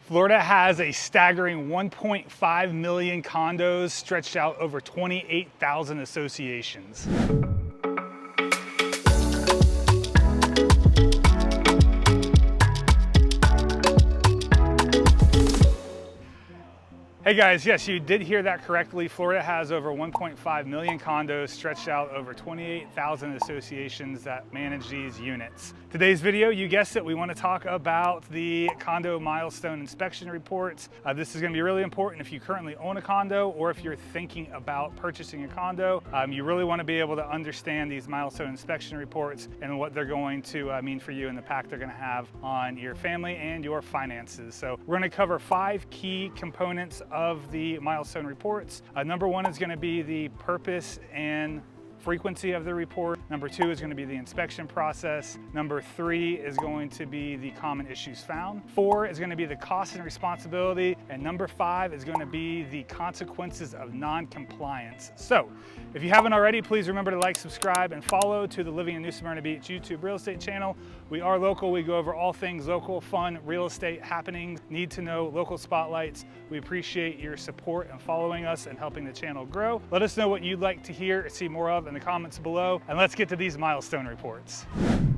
Florida has a staggering 1.5 million condos stretched out over 28,000 associations. Hey guys, yes, you did hear that correctly. Florida has over 1.5 million condos stretched out over 28,000 associations that manage these units. Today's video, you guessed it, we want to talk about the condo milestone inspection reports. This is going to be really important if you currently own a condo or if you're thinking about purchasing a condo. You really want to be able to understand these milestone inspection reports and what they're going to mean for you and the impact they're going to have on your family and your finances. So we're going to cover 5 key components of the milestone reports. Number 1 is going to be the purpose and frequency of the report. Number 2 is going to be the inspection process. Number 3 is going to be the common issues found. 4 is going to be the cost and responsibility. And number 5 is going to be the consequences of non-compliance. So if you haven't already, please remember to like, subscribe, and follow to the Living in New Smyrna Beach YouTube real estate channel. We are local. We go over all things local, fun, real estate happenings, need to know, local spotlights. We appreciate your support and following us and helping the channel grow. Let us know what you'd like to hear or see more of in the comments below, and let's get to these milestone reports.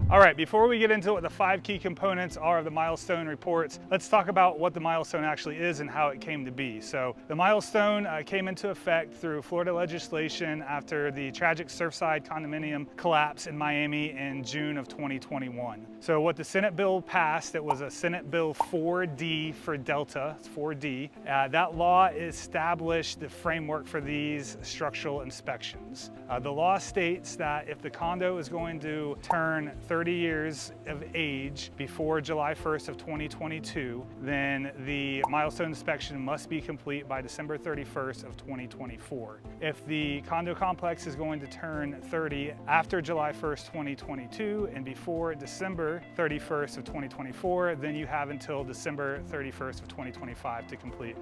All right, before we get into what the 5 key components are of the milestone reports, let's talk about what the milestone actually is and how it came to be. So the milestone came into effect through Florida legislation after the tragic Surfside condominium collapse in Miami in June of 2021. So what the Senate bill passed, it was a Senate Bill 4D for Delta, it's 4D. That law established the framework for these structural inspections. The law states that if the condo is going to turn 30 years of age before July 1st of 2022, then the milestone inspection must be complete by December 31st of 2024. If the condo complex is going to turn 30 after July 1st, 2022 and before December 31st of 2024, then you have until December 31st of 2025 to complete.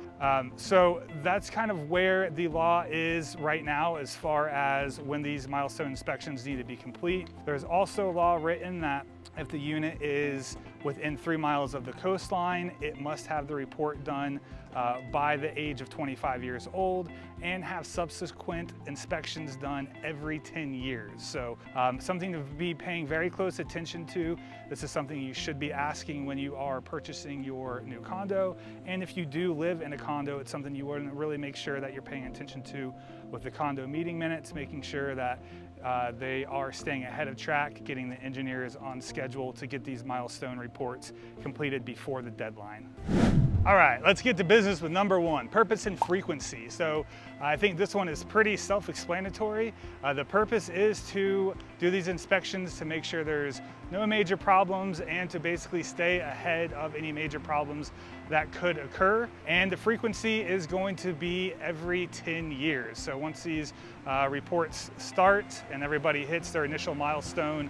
So that's kind of where the law is right now as far as when these milestone inspections need to be complete. There's also law written that if the unit is within 3 miles of the coastline, it must have the report done by the age of 25 years old and have subsequent inspections done every 10 years. So something to be paying very close attention to. This is something you should be asking when you are purchasing your new condo. And if you do live in a condo, it's something you want to really make sure that you're paying attention to with the condo meeting minutes, making sure that they are staying ahead of track, getting the engineers on schedule to get these milestone reports completed before the deadline. All right, let's get to business with number 1, purpose and frequency. So I think this one is pretty self-explanatory. The purpose is to do these inspections to make sure there's no major problems and to basically stay ahead of any major problems that could occur. And the frequency is going to be every 10 years. So once these reports start and everybody hits their initial milestone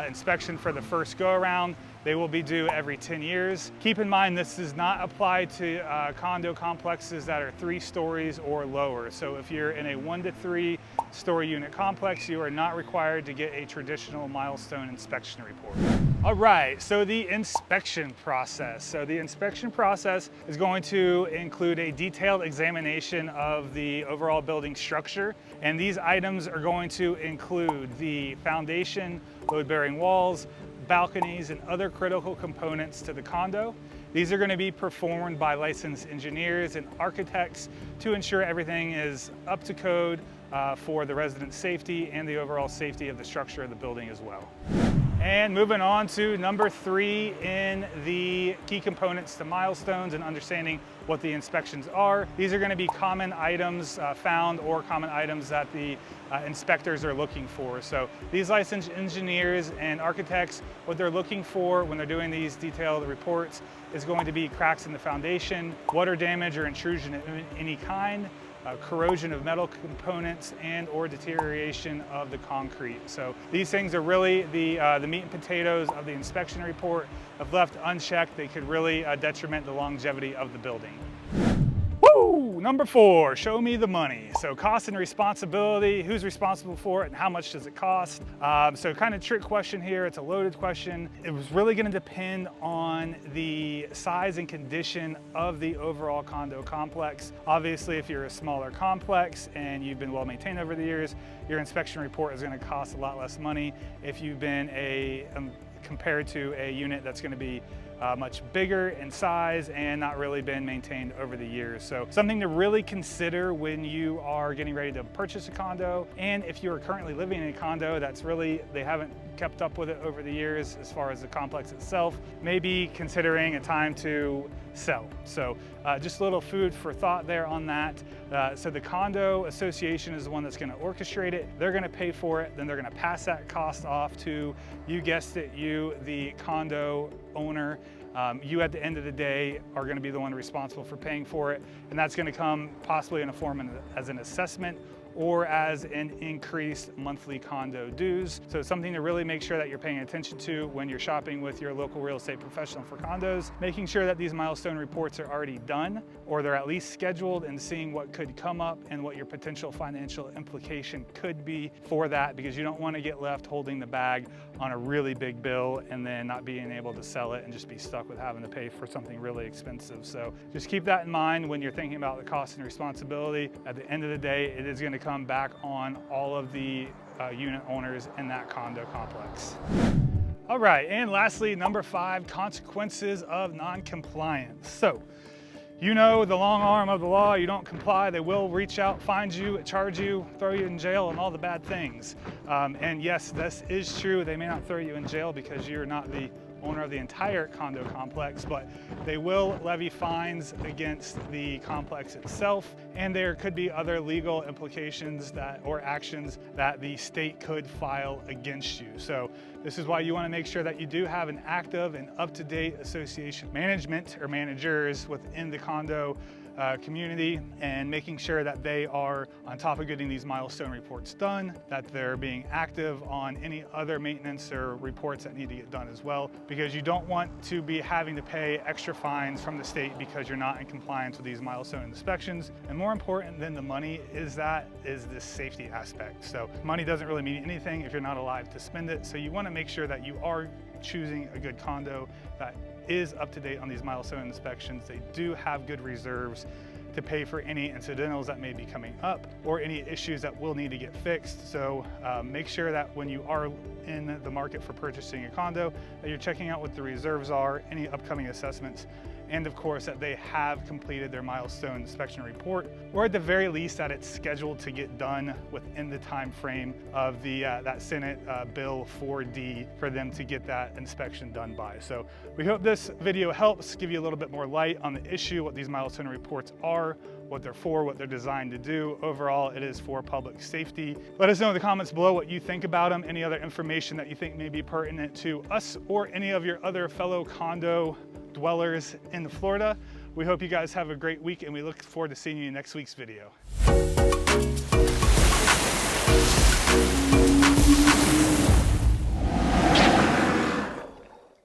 inspection for the first go around, they will be due every 10 years. Keep in mind, this does not apply to condo complexes that are 3 stories or lower. So if you're in a 1 to 3 story unit complex, you are not required to get a traditional milestone inspection report. All right, so the inspection process. So the inspection process is going to include a detailed examination of the overall building structure. And these items are going to include the foundation, load-bearing walls, balconies, and other critical components to the condo. These are going to be performed by licensed engineers and architects to ensure everything is up to code for the residents' safety and the overall safety of the structure of the building as well. And moving on to number 3 in the key components to milestones and understanding what the inspections are. These are going to be common items found or common items that the inspectors are looking for. So these licensed engineers and architects, what they're looking for when they're doing these detailed reports is going to be cracks in the foundation, water damage or intrusion of any kind, corrosion of metal components, and or deterioration of the concrete. So these things are really the meat and potatoes of the inspection report. If left unchecked, they could really detriment the longevity of the building. Woo! number 4, show me the money. So cost and responsibility, who's responsible for it and how much does it cost? So kind of trick question here, it's a loaded question. It was really gonna depend on the size and condition of the overall condo complex. Obviously, if you're a smaller complex and you've been well maintained over the years, your inspection report is gonna cost a lot less money. If you've been compared to a unit that's gonna be much bigger in size and not really been maintained over the years. So something to really consider when you are getting ready to purchase a condo, and if you are currently living in a condo that's really, they haven't kept up with it over the years as far as the complex itself, maybe considering a time to sell. So just a little food for thought there on that. So the condo association is the one that's going to orchestrate it. They're going to pay for it, then they're going to pass that cost off to, you guessed it, you, the condo owner. You at the end of the day are going to be the one responsible for paying for it, and that's going to come possibly in a form as an assessment or as an increased monthly condo dues. So it's something to really make sure that you're paying attention to when you're shopping with your local real estate professional for condos, making sure that these milestone reports are already done or they're at least scheduled, and seeing what could come up and what your potential financial implication could be for that, because you don't want to get left holding the bag on a really big bill and then not being able to sell it and just be stuck with having to pay for something really expensive. So just keep that in mind when you're thinking about the cost and responsibility. At the end of the day, it is going to come back on all of the unit owners in that condo complex. All right, and lastly, number 5, consequences of non-compliance. So, you know the long arm of the law, you don't comply, they will reach out, find you, charge you, throw you in jail, and all the bad things. And yes, this is true. They may not throw you in jail because you're not the owner of the entire condo complex, but they will levy fines against the complex itself, and there could be other legal implications or actions that the state could file against you. So this is why you want to make sure that you do have an active and up-to-date association management or managers within the condo community, and making sure that they are on top of getting these milestone reports done, that they're being active on any other maintenance or reports that need to get done as well, because you don't want to be having to pay extra fines from the state because you're not in compliance with these milestone inspections. And more important than the money is this safety aspect. So money doesn't really mean anything if you're not alive to spend it. So you want to make sure that you are choosing a good condo that is up to date on these milestone inspections. They do have good reserves to pay for any incidentals that may be coming up or any issues that will need to get fixed. So make sure that when you are in the market for purchasing a condo, that you're checking out what the reserves are, any upcoming assessments, and of course that they have completed their milestone inspection report, or at the very least that it's scheduled to get done within the time frame of the that Senate Bill 4D for them to get that inspection done by. So we hope this video helps give you a little bit more light on the issue, what these milestone reports are, what they're for, what they're designed to do. Overall, it is for public safety. Let us know in the comments below what you think about them, any other information that you think may be pertinent to us or any of your other fellow condo dwellers in Florida. We hope you guys have a great week, and we look forward to seeing you in next week's video.